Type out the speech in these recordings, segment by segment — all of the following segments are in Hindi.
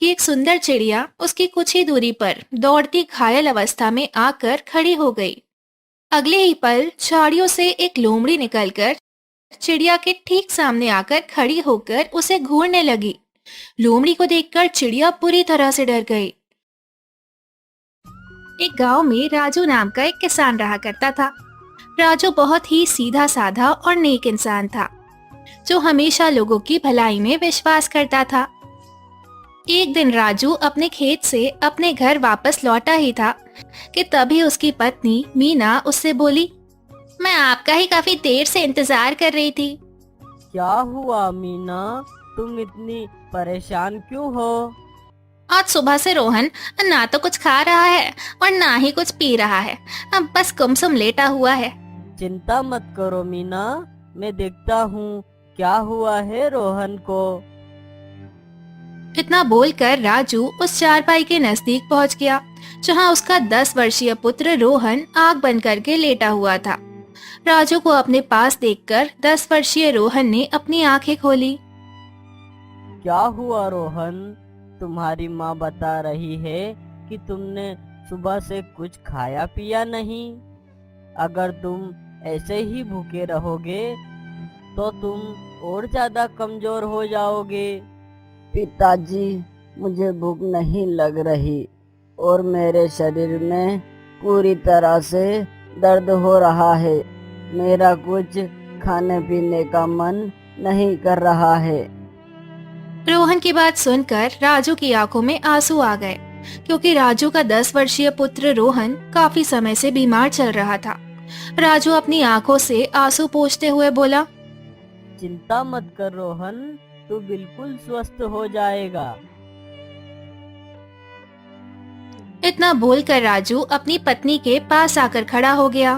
कि एक सुंदर चिड़िया उसकी कुछ ही दूरी पर दौड़ती घायल अवस्था में आकर खड़ी हो गई। अगले ही पल झाड़ियों से एक लोमड़ी निकलकर चिड़िया के ठीक सामने आकर खड़ी होकर उसे घूरने लगी। लोमड़ी को देखकर चिड़िया पूरी तरह से डर गई। एक गांव में राजू नाम का एक किसान रहा करता था। राजू बहुत ही सीधा साधा और नेक इंसान था, जो हमेशा लोगों की भलाई में विश्वास करता था। एक दिन राजू अपने खेत से अपने घर वापस लौटा ही था कि तभी उसकी पत्नी मीना उससे बोली, मैं आपका ही काफी देर से इंतजार कर रही थी। क्या हुआ मीना, तुम इतनी परेशान क्यों हो? आज सुबह से रोहन ना तो कुछ खा रहा है और ना ही कुछ पी रहा है, अब बस गुमसुम लेटा हुआ है। चिंता मत करो मीना, मैं देखता हूँ क्या हुआ है रोहन को। इतना बोलकर राजू उस चारपाई के नजदीक पहुंच गया, जहां उसका 10 वर्षीय पुत्र रोहन आग बंद करके लेटा हुआ था। राजू को अपने पास देखकर 10 वर्षीय रोहन ने अपनी आंखें खोली। क्या हुआ रोहन, तुम्हारी माँ बता रही है कि तुमने सुबह से कुछ खाया पिया नहीं। अगर तुम ऐसे ही भूखे रहोगे तो तुम और ज्यादा कमजोर हो जाओगे। पिताजी, मुझे भूख नहीं लग रही और मेरे शरीर में पूरी तरह से दर्द हो रहा है। मेरा कुछ खाने पीने का मन नहीं कर रहा है। रोहन की बात सुनकर राजू की आंखों में आंसू आ गए, क्योंकि राजू का 10 वर्षीय पुत्र रोहन काफी समय से बीमार चल रहा था। राजू अपनी आंखों से आंसू पोंछते हुए बोला, चिंता मत कर रोहन, तू बिल्कुल स्वस्थ हो जाएगा। इतना बोलकर राजू अपनी पत्नी के पास आकर खड़ा हो गया।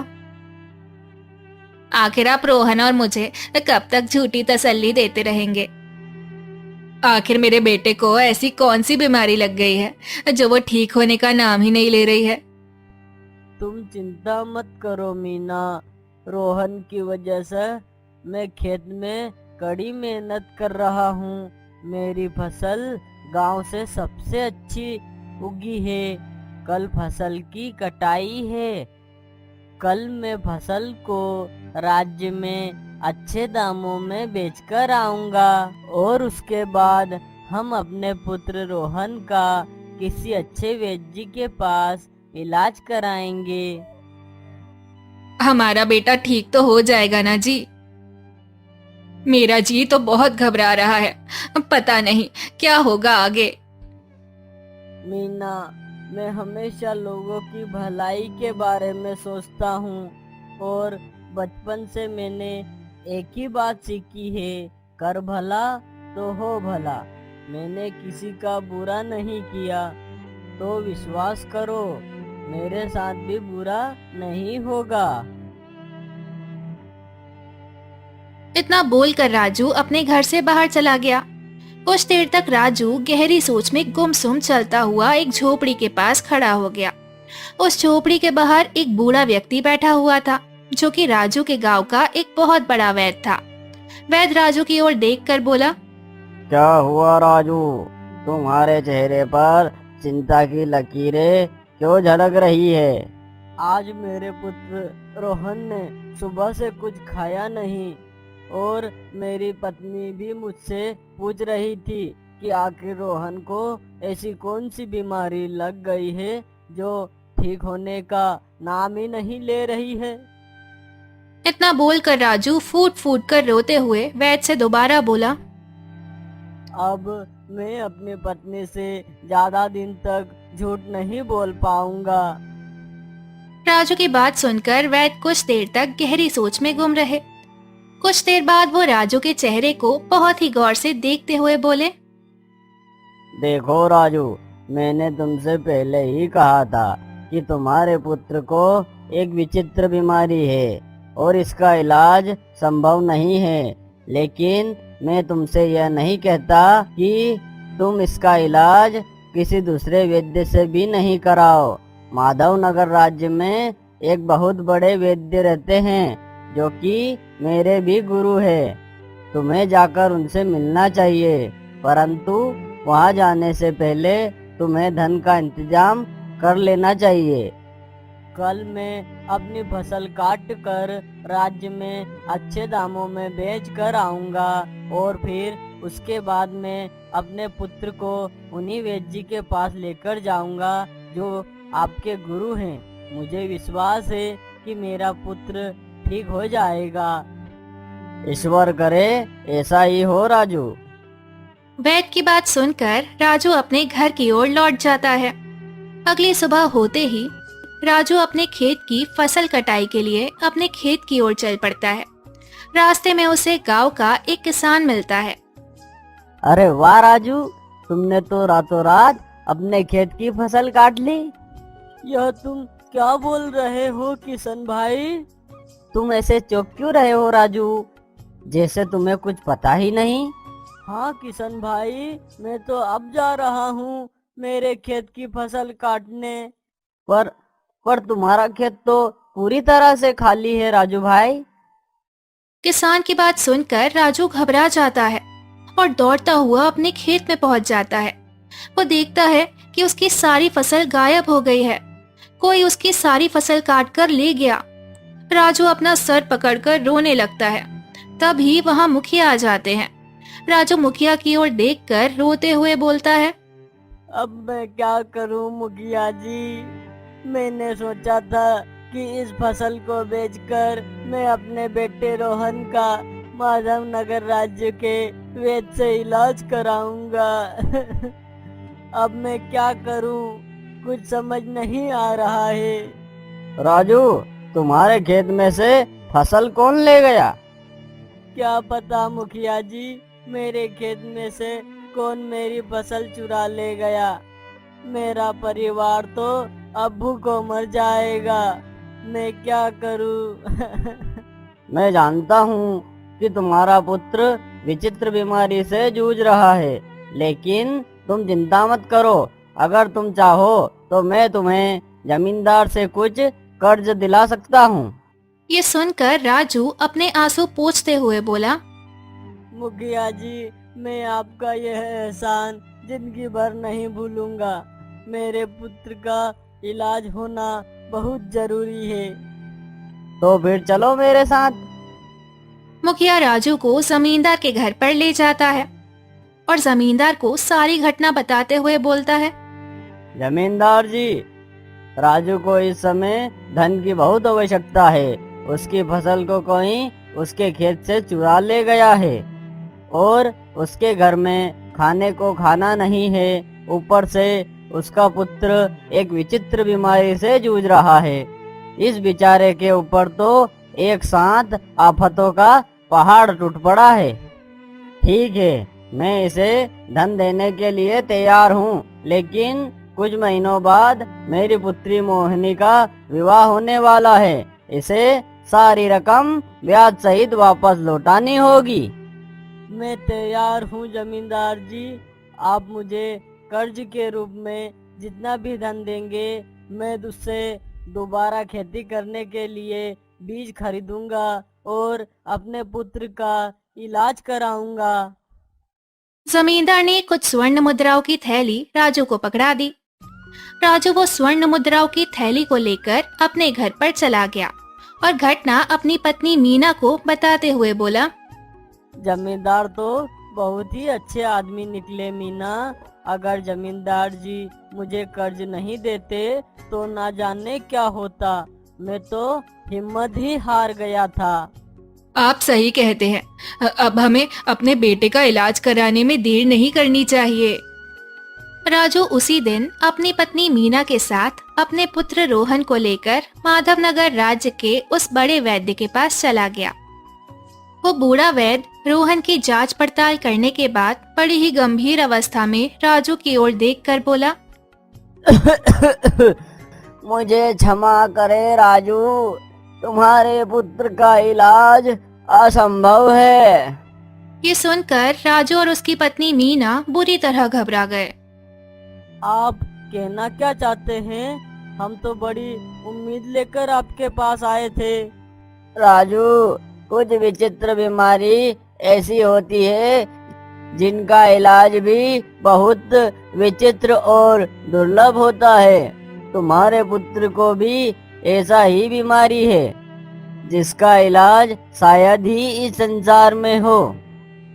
आखिर आप रोहन और मुझे कब तक झूठी तसल्ली देते रहेंगे? आखिर मेरे बेटे को ऐसी कौन सी बीमारी लग गई है जो वो ठीक होने का नाम ही नहीं ले रही है? तुम चिंता मत करो मीना, रोहन की वजह से मैं खेत में कड़ी मेहनत कर रहा हूँ। मेरी फसल गांव से सबसे अच्छी उगी है। कल फसल की कटाई है। कल मैं फसल को राज्य में अच्छे दामों में बेचकर आऊंगा और उसके बाद हम अपने पुत्र रोहन का किसी अच्छे वैद्य के पास इलाज कराएंगे। हमारा बेटा ठीक तो हो जाएगा ना जी? मेरा जी तो बहुत घबरा रहा है, पता नहीं क्या होगा आगे। मीना, मैं हमेशा लोगों की भलाई के बारे में सोचता हूँ और बचपन से मैंने एक ही बात सीखी है, कर भला तो हो भला। मैंने किसी का बुरा नहीं किया, तो विश्वास करो मेरे साथ भी बुरा नहीं होगा। इतना बोलकर राजू अपने घर से बाहर चला गया। कुछ देर तक राजू गहरी सोच में गुमसुम चलता हुआ एक झोपड़ी के पास खड़ा हो गया। उस झोपड़ी के बाहर एक बूढ़ा व्यक्ति बैठा हुआ था, जो कि राजू के गांव का एक बहुत बड़ा वैद्य था। वैद्य राजू की ओर देखकर बोला, क्या हुआ राजू, तुम्हारे चेहरे पर चिंता की लकीरें क्यों झलक रही है? आज मेरे पुत्र रोहन ने सुबह से कुछ खाया नहीं और मेरी पत्नी भी मुझसे पूछ रही थी कि आखिर रोहन को ऐसी कौन सी बीमारी लग गई है जो ठीक होने का नाम ही नहीं ले रही है। इतना बोलकर राजू फूट फूट कर रोते हुए वैद्य से दोबारा बोला, अब मैं अपनी पत्नी से ज्यादा दिन तक झूठ नहीं बोल पाऊंगा। राजू की बात सुनकर वैद्य कुछ देर तक गहरी सोच में गुम रहे। कुछ देर बाद वो राजू के चेहरे को बहुत ही गौर से देखते हुए बोले, देखो राजू, मैंने तुमसे पहले ही कहा था कि तुम्हारे पुत्र को एक विचित्र बीमारी है और इसका इलाज संभव नहीं है। लेकिन मैं तुमसे यह नहीं कहता कि तुम इसका इलाज किसी दूसरे वैद्य से भी नहीं कराओ। माधव नगर राज्य में एक बहुत बड़े वैद्य रहते हैं जो कि मेरे भी गुरु है। तुम्हें जाकर उनसे मिलना चाहिए, परंतु वहाँ जाने से पहले तुम्हें धन का इंतजाम कर लेना चाहिए। कल मैं अपनी फसल काट कर राज्य में अच्छे दामों में बेच कर आऊँगा और फिर उसके बाद मैं अपने पुत्र को उन्हीं वैद्य जी के पास लेकर जाऊँगा जो आपके गुरु हैं। मुझे विश्वास है कि मेरा पुत्र ठीक हो जाएगा। ईश्वर करे ऐसा ही हो राजू। वैद्य की बात सुनकर राजू अपने घर की ओर लौट जाता है। अगली सुबह होते ही राजू अपने खेत की फसल कटाई के लिए अपने खेत की ओर चल पड़ता है। रास्ते में उसे गांव का एक किसान मिलता है। अरे वाह राजू, तुमने तो रातों रात अपने खेत की फसल काट ली। यह तुम क्या बोल रहे हो किशन भाई? तुम ऐसे चौंक क्यों रहे हो राजू, जैसे तुम्हें कुछ पता ही नहीं। हाँ किशन भाई, मैं तो अब जा रहा हूँ मेरे खेत की फसल काटने। पर तुम्हारा खेत तो पूरी तरह से खाली है राजू भाई। किसान की बात सुनकर राजू घबरा जाता है और दौड़ता हुआ अपने खेत में पहुंच जाता है। वो देखता है कि उसकी सारी फसल गायब हो गई है। कोई उसकी सारी फसल काट कर ले गया। राजू अपना सर पकड़कर रोने लगता है। तभी वहां मुखिया आ जाते हैं। राजू मुखिया की ओर देखकर रोते हुए बोलता है, अब मैं क्या करूं मुखिया जी? मैंने सोचा था कि इस फसल को बेचकर मैं अपने बेटे रोहन का माधव नगर राज्य के वैद्य से इलाज कराऊंगा। अब मैं क्या करूं, कुछ समझ नहीं आ रहा है। राजू, तुम्हारे खेत में से फसल कौन ले गया? क्या पता मुखिया जी, मेरे खेत में से कौन मेरी फसल चुरा ले गया। मेरा परिवार तो अब भूखों मर जाएगा। मैं क्या करूं? मैं जानता हूं कि तुम्हारा पुत्र विचित्र बीमारी से जूझ रहा है, लेकिन तुम चिंता मत करो। अगर तुम चाहो तो मैं तुम्हें जमींदार से कुछ कर्ज दिला सकता हूँ। ये सुनकर राजू अपने आंसू पोंछते हुए बोला, मुखिया जी, मैं आपका यह एहसान जिंदगी भर नहीं भूलूंगा। मेरे पुत्र का इलाज होना बहुत जरूरी है। तो फिर चलो मेरे साथ। मुखिया राजू को जमींदार के घर पर ले जाता है और जमींदार को सारी घटना बताते हुए बोलता है, जमींदार जी, राजू को इस समय धन की बहुत आवश्यकता है। उसकी फसल को कोई उसके खेत से चुरा ले गया है और उसके घर में खाने को खाना नहीं है। ऊपर से उसका पुत्र एक विचित्र बीमारी से जूझ रहा है। इस बेचारे के ऊपर तो एक साथ आफतों का पहाड़ टूट पड़ा है। ठीक है, मैं इसे धन देने के लिए तैयार हूँ, लेकिन कुछ महीनों बाद मेरी पुत्री मोहिनी का विवाह होने वाला है। इसे सारी रकम ब्याज सहित वापस लौटानी होगी। मैं तैयार हूँ जमींदार जी। आप मुझे कर्ज के रूप में जितना भी धन देंगे, मैं उससे दोबारा खेती करने के लिए बीज खरीदूंगा और अपने पुत्र का इलाज कराऊंगा। जमींदार ने कुछ स्वर्ण मुद्राओं की थैली राजू को पकड़ा दी। राजू वो स्वर्ण मुद्राओं की थैली को लेकर अपने घर पर चला गया और घटना अपनी पत्नी मीना को बताते हुए बोला, जमींदार तो बहुत ही अच्छे आदमी निकले मीना। अगर जमींदार जी मुझे कर्ज नहीं देते तो ना जाने क्या होता। मैं तो हिम्मत ही हार गया था। आप सही कहते हैं। अब हमें अपने बेटे का इलाज कराने में देर नहीं करनी चाहिए। राजू उसी दिन अपनी पत्नी मीना के साथ अपने पुत्र रोहन को लेकर माधवनगर राज्य के उस बड़े वैद्य के पास चला गया। वो बूढ़ा वैद्य रोहन की जांच पड़ताल करने के बाद बड़ी ही गंभीर अवस्था में राजू की ओर देखकर बोला, मुझे क्षमा करे राजू, तुम्हारे पुत्र का इलाज असंभव है। ये सुनकर राजू और उसकी पत्नी मीना बुरी तरह घबरा गए। आप कहना क्या चाहते हैं? हम तो बड़ी उम्मीद लेकर आपके पास आए थे। राजू, कुछ विचित्र बीमारी ऐसी होती है जिनका इलाज भी बहुत विचित्र और दुर्लभ होता है। तुम्हारे पुत्र को भी ऐसा ही बीमारी है जिसका इलाज शायद ही इस संसार में हो।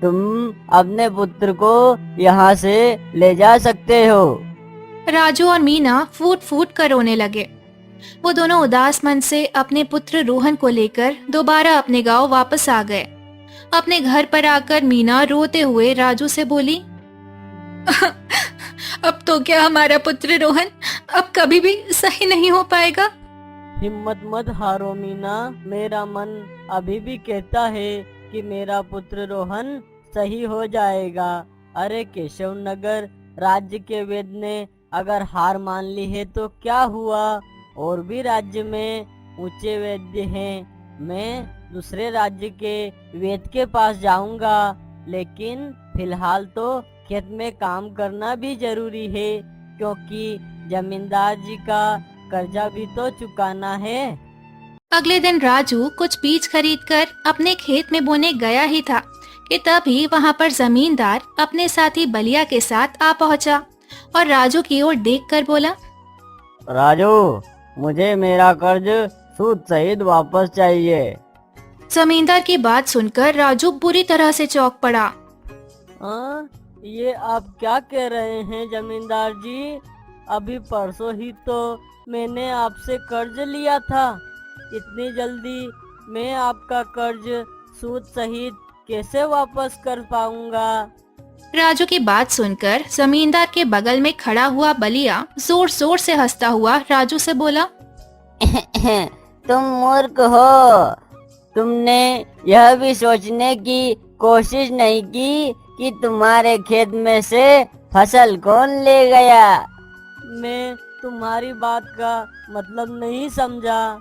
तुम अपने पुत्र को यहाँ से ले जा सकते हो। राजू और मीना फूट फूट कर रोने लगे। वो दोनों उदास मन से अपने पुत्र रोहन को लेकर दोबारा अपने गांव वापस आ गए। अपने घर पर आकर मीना रोते हुए राजू से बोली, अब तो क्या हमारा पुत्र रोहन अब कभी भी सही नहीं हो पाएगा। हिम्मत मत हारो मीना, मेरा मन अभी भी कहता है कि मेरा पुत्र रोहन सही हो जाएगा। अरे केशव नगर राज्य के वैद्य ने अगर हार मान ली है तो क्या हुआ, और भी राज्य में ऊंचे वैद्य हैं। मैं दूसरे राज्य के वैद्य के पास जाऊंगा, लेकिन फिलहाल तो खेत में काम करना भी जरूरी है, क्योंकि जमींदार जी का कर्जा भी तो चुकाना है। अगले दिन राजू कुछ बीज खरीदकर अपने खेत में बोने गया ही था कि तभी वहाँ पर जमींदार अपने साथी बलिया के साथ आ पहुँचा और राजू की ओर देखकर बोला, राजू, मुझे मेरा कर्ज सूद सहित वापस चाहिए। जमींदार की बात सुनकर राजू बुरी तरह से चौंक पड़ा। ये आप क्या कह रहे हैं जमींदार जी? अभी परसों ही तो मैंने आपसे कर्ज लिया था। इतनी जल्दी मैं आपका कर्ज सूद सहित कैसे वापस कर पाऊंगा? राजू की बात सुनकर जमींदार के बगल में खड़ा हुआ बलिया जोर जोर से हंसता हुआ राजू से बोला, तुम मूर्ख हो। तुमने यह भी सोचने की कोशिश नहीं की कि तुम्हारे खेत में से फसल कौन ले गया। मैं तुम्हारी बात का मतलब नहीं समझा।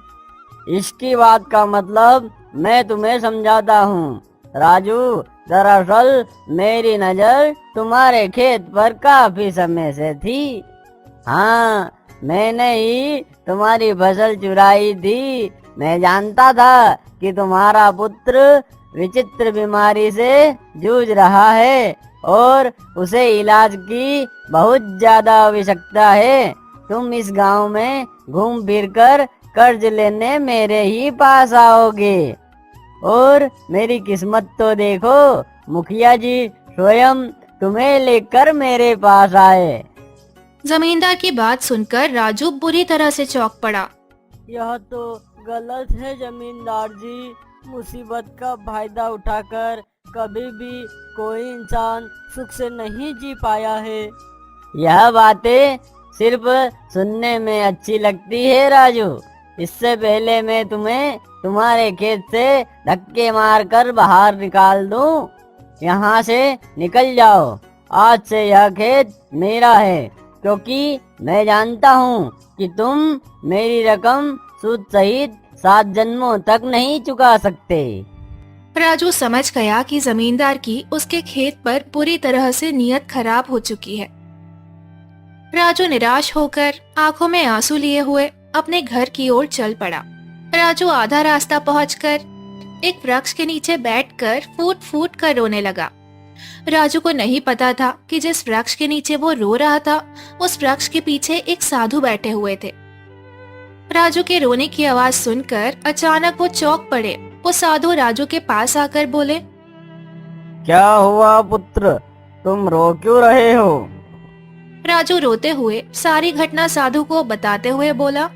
इसकी बात का मतलब मैं तुम्हें समझाता हूँ। राजू, दरअसल मेरी नजर तुम्हारे खेत पर काफी समय से थी। हाँ, मैंने ही तुम्हारी फसल चुराई थी। मैं जानता था कि तुम्हारा पुत्र विचित्र बीमारी से जूझ रहा है और उसे इलाज की बहुत ज्यादा आवश्यकता है। तुम इस गांव में घूम फिर कर कर्ज लेने मेरे ही पास आओगे, और मेरी किस्मत तो देखो, मुखिया जी स्वयं तुम्हें लेकर मेरे पास आए। जमींदार की बात सुनकर राजू बुरी तरह से चौंक पड़ा। यह तो गलत है जमींदार जी। मुसीबत का फायदा उठाकर कभी भी कोई इंसान सुख से नहीं जी पाया है। यह बातें सिर्फ सुनने में अच्छी लगती है राजू। इससे पहले मैं तुम्हें तुम्हारे खेत से धक्के मारकर बाहर निकाल दूं। यहाँ से निकल जाओ। आज से यह खेत मेरा है, क्योंकि मैं जानता हूँ कि तुम मेरी रकम सूद सहित 7 जन्मों तक नहीं चुका सकते। राजू समझ गया कि जमींदार की उसके खेत पर पूरी तरह से नीयत खराब हो चुकी है। राजू निराश होकर आंखों में आंसू लिए हुए अपने घर की ओर चल पड़ा। राजू आधा रास्ता पहुंचकर एक वृक्ष के नीचे बैठकर फूट फूट कर रोने लगा। राजू को नहीं पता था कि जिस वृक्ष के नीचे वो रो रहा था, उस वृक्ष के पीछे एक साधु बैठे हुए थे। राजू के रोने की आवाज सुनकर अचानक वो चौंक पड़े। वो साधु राजू के पास आकर बोले, क्या हुआ पुत्र, तुम रो क्यों रहे हो? राजू रोते हुए सारी घटना साधु को बताते हुए बोला,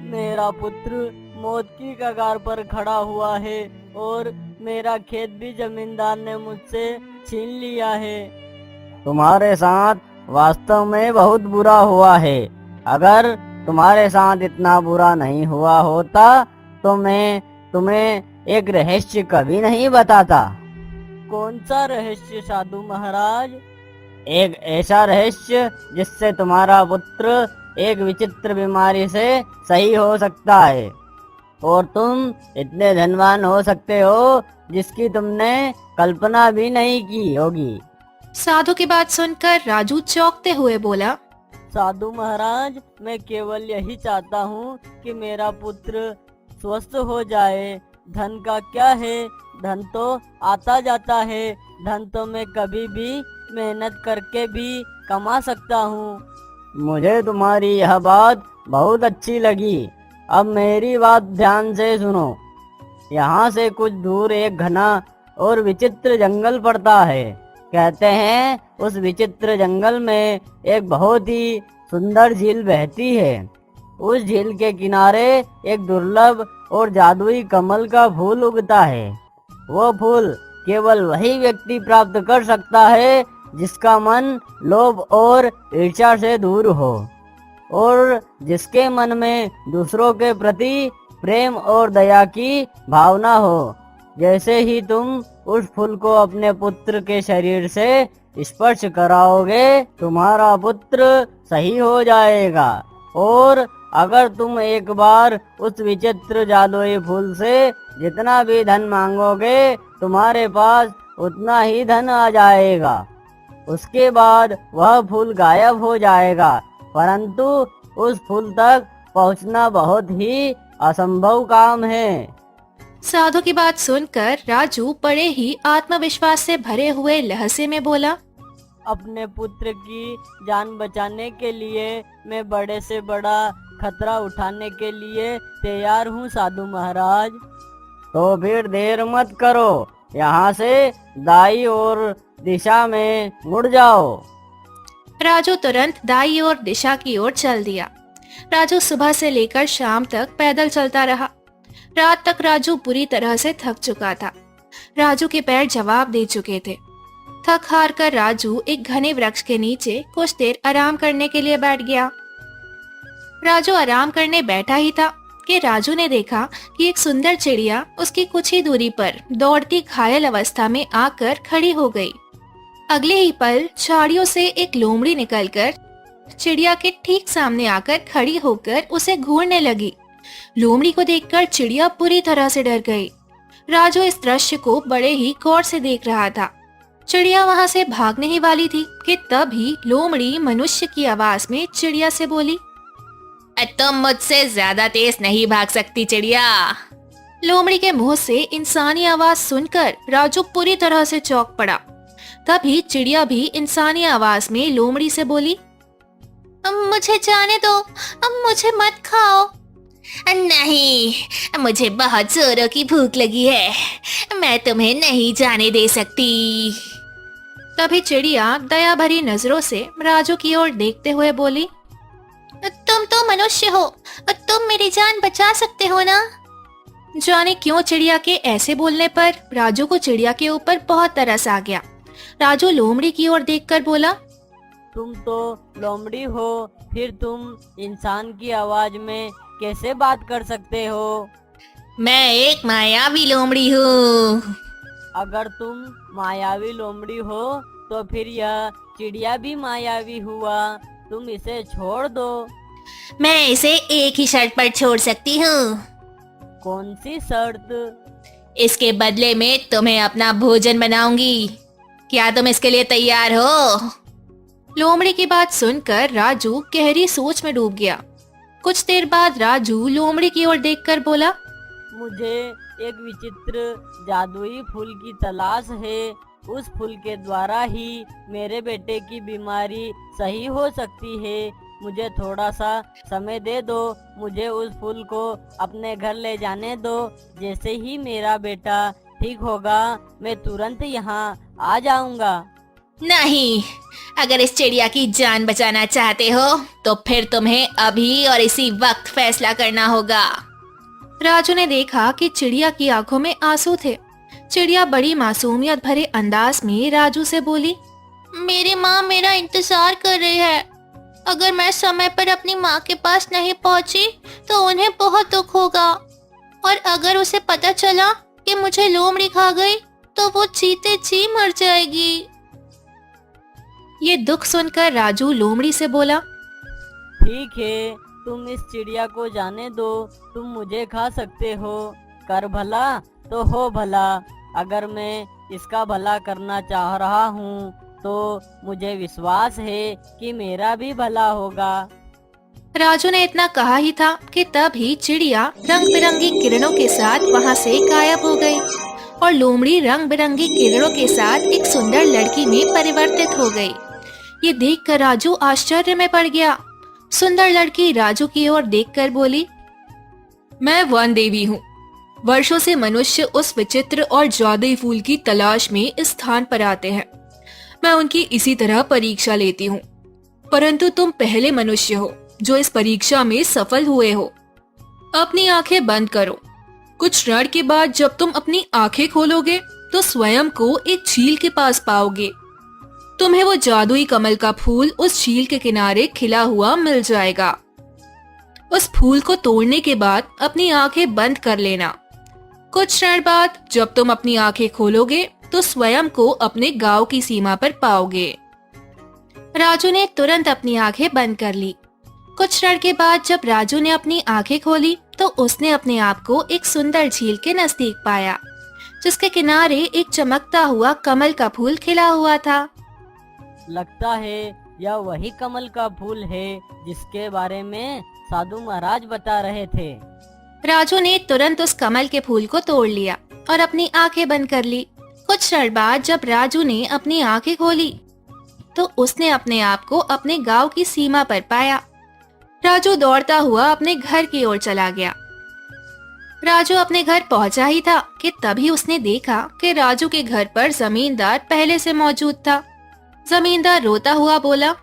मेरा पुत्र मौत की कगार पर खड़ा हुआ है और मेरा खेत भी जमींदार ने मुझसे छीन लिया है। तुम्हारे साथ वास्तव में बहुत बुरा हुआ है। अगर तुम्हारे साथ इतना बुरा नहीं हुआ होता तो मैं तुम्हें एक रहस्य कभी नहीं बताता। कौन सा रहस्य साधु महाराज? एक ऐसा रहस्य जिससे तुम्हारा पुत्र एक विचित्र बीमारी से सही हो सकता है, और तुम इतने धनवान हो सकते हो जिसकी तुमने कल्पना भी नहीं की होगी। साधु की बात सुनकर राजू चौंकते हुए बोला, साधु महाराज, मैं केवल यही चाहता हूँ कि मेरा पुत्र स्वस्थ हो जाए। धन का क्या है, धन तो आता जाता है, धन तो मैं कभी भी मेहनत करके भी कमा सकता हूँ। मुझे तुम्हारी यह बात बहुत अच्छी लगी। अब मेरी बात ध्यान से सुनो। यहाँ से कुछ दूर एक घना और विचित्र जंगल पड़ता है। कहते हैं उस विचित्र जंगल में एक बहुत ही सुंदर झील बहती है। उस झील के किनारे एक दुर्लभ और जादुई कमल का फूल उगता है। वो फूल केवल वही व्यक्ति प्राप्त कर सकता है जिसका मन लोभ और ईर्ष्या से दूर हो और जिसके मन में दूसरों के प्रति प्रेम और दया की भावना हो। जैसे ही तुम उस फूल को अपने पुत्र के शरीर से स्पर्श कराओगे, तुम्हारा पुत्र सही हो जाएगा। और अगर तुम एक बार उस विचित्र जादुई फूल से जितना भी धन मांगोगे, तुम्हारे पास उतना ही धन आ जाएगा। उसके बाद वह फूल गायब हो जाएगा, परंतु उस फूल तक पहुंचना बहुत ही असंभव काम है। साधु की बात सुनकर राजू बड़े ही आत्मविश्वास से भरे हुए लहजे में बोला, अपने पुत्र की जान बचाने के लिए मैं बड़े से बड़ा खतरा उठाने के लिए तैयार हूँ साधु महाराज। तो फिर देर मत करो, यहाँ से दाई और दिशा में मुड़ जाओ। राजू तुरंत दाई और दिशा की ओर चल दिया। राजू सुबह से लेकर शाम तक पैदल चलता रहा। रात तक राजू बुरी तरह से थक चुका था। राजू के पैर जवाब दे चुके थे। थक हार कर राजू एक घने वृक्ष के नीचे कुछ देर आराम करने के लिए बैठ गया। राजू आराम करने बैठा ही था कि राजू ने देखा कि एक सुंदर चिड़िया उसकी कुछ ही दूरी पर दौड़ती घायल अवस्था में आकर खड़ी हो गई। अगले ही पल झाड़ियों से एक लोमड़ी निकलकर चिड़िया के ठीक सामने आकर खड़ी होकर उसे घूरने लगी। लोमड़ी को देखकर चिड़िया पूरी तरह से डर गई। राजू इस दृश्य को बड़े ही गौर से देख रहा था। चिड़िया वहां से भागने ही वाली थी कि तभी लोमड़ी मनुष्य की आवाज में चिड़िया से बोली, तुम मुझसे ज्यादा तेज नहीं भाग सकती चिड़िया। लोमड़ी के मुंह से इंसानी आवाज सुनकर राजू पूरी तरह से चौंक पड़ा। तभी चिड़िया भी इंसानी आवाज में लोमड़ी से बोली, मुझे जाने दो, मुझे मत खाओ। नहीं, मुझे बहुत जोरों की भूख लगी है, मैं तुम्हें नहीं जाने दे सकती। तभी चिड़िया दया भरी नजरों से राजू की ओर देखते हुए बोली, तुम तो मनुष्य हो, तुम मेरी जान बचा सकते हो ना। जाने क्यों चिड़िया के ऐसे बोलने पर राजू को चिड़िया के ऊपर बहुत तरस आ गया। राजू लोमड़ी की ओर देखकर बोला, तुम तो लोमड़ी हो, फिर तुम इंसान की आवाज में कैसे बात कर सकते हो? मैं एक मायावी लोमड़ी हूँ। अगर तुम मायावी लोमड़ी हो तो फिर यह चिड़िया भी मायावी हुआ। तुम इसे छोड़ दो। मैं इसे एक ही शर्त पर छोड़ सकती हूँ। कौन सी शर्त? इसके बदले में तुम्हें अपना भोजन बनाऊंगी। क्या तुम इसके लिए तैयार हो? लोमड़ी की बात सुनकर राजू गहरी सोच में डूब गया। कुछ देर बाद राजू लोमड़ी की ओर देखकर बोला, मुझे एक विचित्र जादुई फूल की तलाश है। उस फूल के द्वारा ही मेरे बेटे की बीमारी सही हो सकती है। मुझे थोड़ा सा समय दे दो। मुझे उस फूल को अपने घर ले जाने दो। जैसे ही मेरा बेटा ठीक होगा, मैं तुरंत यहाँ आ जाऊंगा। नहीं, अगर इस चिड़िया की जान बचाना चाहते हो तो फिर तुम्हें अभी और इसी वक्त फैसला करना होगा। राजू ने देखा कि चिड़िया की आंखों में आंसू थे। चिड़िया बड़ी मासूमियत भरे अंदाज में राजू से बोली, मेरी माँ मेरा इंतजार कर रही है। अगर मैं समय पर अपनी माँ के पास नहीं पहुँची तो उन्हें बहुत दुख होगा, और अगर उसे पता चला कि मुझे लोमड़ी खा गई तो वो जीते जी मर जाएगी। ये दुख सुनकर राजू लोमड़ी से बोला, ठीक है, तुम इस चिड़िया को जाने दो। तुम मुझे खा सकते हो। कर भला तो हो भला। अगर मैं इसका भला करना चाह रहा हूँ तो मुझे विश्वास है कि मेरा भी भला होगा। राजू ने इतना कहा ही था कि तभी चिड़िया रंग बिरंगी किरणों के साथ वहां से गायब हो गई और लोमड़ी रंग बिरंगी किरणों के साथ एक सुंदर लड़की में परिवर्तित हो गई। ये देखकर राजू आश्चर्य में पड़ गया। सुंदर लड़की राजू की ओर देखकर बोली, मैं वन देवी हूँ। वर्षों से मनुष्य उस विचित्र और जादुई फूल की तलाश में इस स्थान पर आते हैं। मैं उनकी इसी तरह परीक्षा लेती हूँ, परंतु तुम पहले मनुष्य हो जो इस परीक्षा में सफल हुए हो। अपनी आंखें बंद करो। कुछ क्षण के बाद जब तुम अपनी आंखें खोलोगे तो स्वयं को एक झील के पास पाओगे। तुम्हें वो जादुई कमल का फूल उस झील के किनारे खिला हुआ मिल जाएगा। उस फूल को तोड़ने के बाद अपनी आंखें बंद कर लेना। कुछ क्षण बाद जब तुम अपनी आंखें खोलोगे तो स्वयं को अपने गांव की सीमा पर पाओगे। राजू ने तुरंत अपनी आंखें बंद कर ली। कुछ क्षण के बाद जब राजू ने अपनी आंखें खोली तो उसने अपने आप को एक सुंदर झील के नजदीक पाया, जिसके किनारे एक चमकता हुआ कमल का फूल खिला हुआ था। लगता है यह वही कमल का फूल है जिसके बारे में साधु महाराज बता रहे थे। राजू ने तुरंत उस कमल के फूल को तोड़ लिया और अपनी आंखें बंद कर ली। कुछ क्षण बाद जब राजू ने अपनी आंखें खोली तो उसने अपने आप को अपने गांव की सीमा पर पाया। राजू दौड़ता हुआ अपने घर की ओर चला गया। राजू अपने घर पहुंचा ही था कि तभी उसने देखा कि राजू के घर पर जमींदार पहले से मौजूद था। जमींदार रोता हुआ बोला,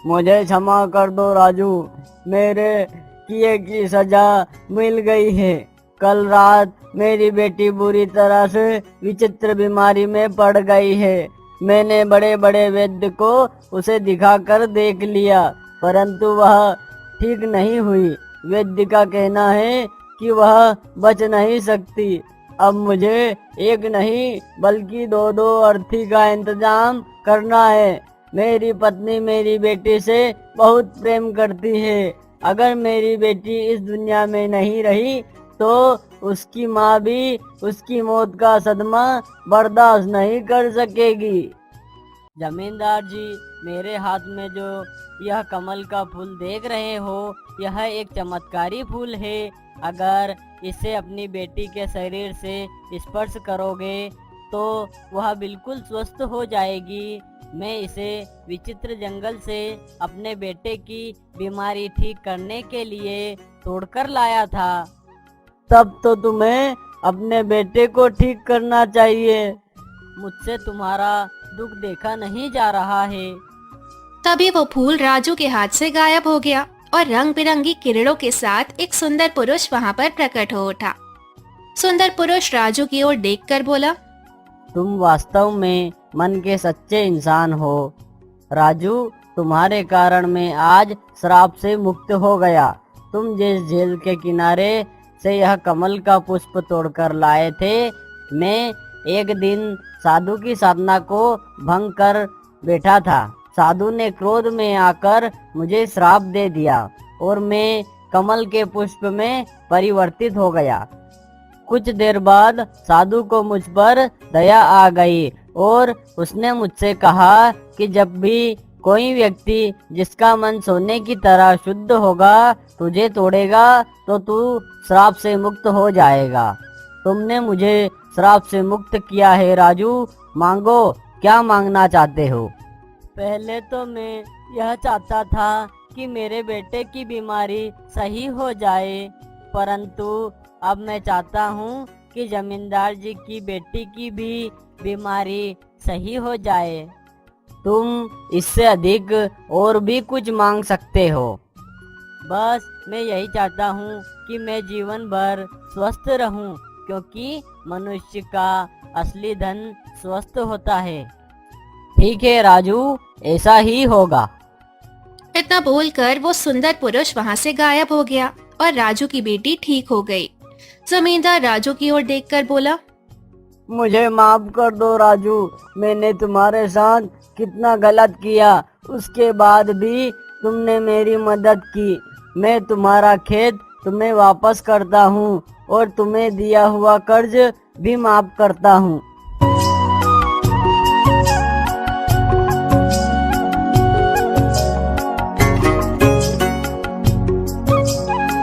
मुझे क्षमा कर दो राजू, मेरे किए की सजा मिल गई है। कल रात मेरी बेटी बुरी तरह से विचित्र बीमारी में पड़ गई है। मैंने बड़े बड़े वैद्य को उसे दिखाकर देख लिया, परंतु वह ठीक नहीं हुई। वैद्य का कहना है कि वह बच नहीं सकती। अब मुझे एक नहीं बल्कि दो अर्थी का इंतजाम करना है। मेरी पत्नी मेरी बेटी से बहुत प्रेम करती है। अगर मेरी बेटी इस दुनिया में नहीं रही तो उसकी माँ भी उसकी मौत का सदमा बर्दाश्त नहीं कर सकेगी। जमींदार जी, मेरे हाथ में जो यह कमल का फूल देख रहे हो, यह एक चमत्कारी फूल है। अगर इसे अपनी बेटी के शरीर से स्पर्श करोगे तो वह बिल्कुल स्वस्थ हो जाएगी। मैं इसे विचित्र जंगल से अपने बेटे की बीमारी ठीक करने के लिए तोड़कर लाया था। तब तो तुम्हें अपने बेटे को ठीक करना चाहिए। मुझसे तुम्हारा दुख देखा नहीं जा रहा है। तभी वो फूल राजू के हाथ से गायब हो गया और रंग बिरंगी किरणों के साथ एक सुंदर पुरुष वहाँ पर प्रकट हो उठा। सुंदर पुरुष राजू की ओर देखकर बोला, तुम वास्तव में मन के सच्चे इंसान हो। राजू, तुम्हारे कारण मैं आज श्राप से मुक्त हो गया। तुम जिस झील के किनारे से यह कमल का पुष्प तोड़कर लाए थे, मैं एक दिन साधु की साधना को भंग कर बैठा था। साधु ने क्रोध में आकर मुझे श्राप दे दिया और मैं कमल के पुष्प में परिवर्तित हो गया। कुछ देर बाद साधु को मुझ पर दया आ गई और उसने मुझसे कहा कि जब भी कोई व्यक्ति जिसका मन सोने की तरह शुद्ध होगा तुझे तोड़ेगा तो तू श्राप से मुक्त हो जाएगा। तुमने मुझे श्राप से मुक्त किया है राजू, मांगो, क्या मांगना चाहते हो? पहले तो मैं यह चाहता था कि मेरे बेटे की बीमारी सही हो जाए, परंतु अब मैं चाहता हूँ कि जमींदार जी की बेटी की भी बीमारी सही हो जाए। तुम इससे अधिक और भी कुछ मांग सकते हो। बस मैं यही चाहता हूँ कि मैं जीवन भर स्वस्थ रहूँ, क्योंकि मनुष्य का असली धन स्वस्थ होता है। ठीक है राजू, ऐसा ही होगा। इतना बोलकर वो सुंदर पुरुष वहाँ से गायब हो गया और राजू की बेटी ठीक हो गई। जमींदार राजू की ओर देखकर बोला, मुझे माफ कर दो राजू, मैंने तुम्हारे साथ कितना गलत किया, उसके बाद भी तुमने मेरी मदद की। मैं तुम्हारा खेत तुम्हें वापस करता हूँ और तुम्हें दिया हुआ कर्ज भी माफ करता हूँ।